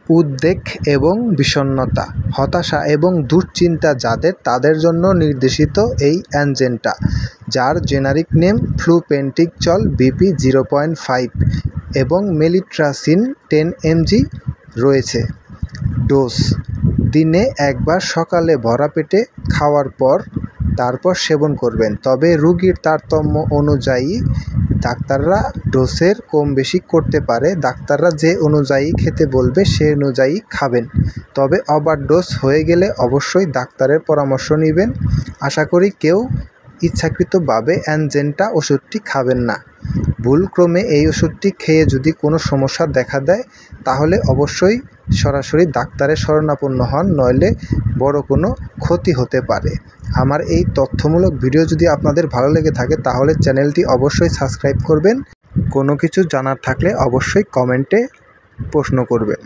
উদ্বেগ এবং বিষণ্ণতা, হতাশা এবং দুশ্চিন্তা যাদের, তাদের জন্য নির্দেশিত এই অ্যানজেন্টা, যার জেনারিক নেম ফ্লুপেন্টিকচল বিপি 0.5 এবং মেলিট্রাসিন 10 mg রয়েছে। ডোজ: দিনে একবার সকালে ভরা পেটে খাওয়ার পর তারপর সেবন করবেন, তবে রোগীর তারতম্য অনুযায়ী ডাক্তাররা ডোজের কম বেশি করতে পারে। ডাক্তাররা যে অনুযায়ী খেতে বলবে সে অনুযায়ী খাবেন, তবে ওভারডোজ হয়ে গেলে অবশ্যই ডাক্তারের পরামর্শ নেবেন। আশা করি কেউ ইচ্ছাকৃতভাবে অ্যানজেন্টা ওষুধটি খাবেন না। ভুলক্রমে এই ওষুধটি খেয়ে যদি কোনো সমস্যা দেখা দেয় তাহলে অবশ্যই সরাসরি ডাক্তারের শরণাপন্ন হন, নইলে বড় কোনো ক্ষতি হতে পারে। আমার এই তথ্যমূলক ভিডিও যদি আপনাদের ভালো লেগে থাকে তাহলে চ্যানেলটি অবশ্যই সাবস্ক্রাইব করবেন। কোনো কিছু জানার থাকলে অবশ্যই কমেন্টে প্রশ্ন করবেন।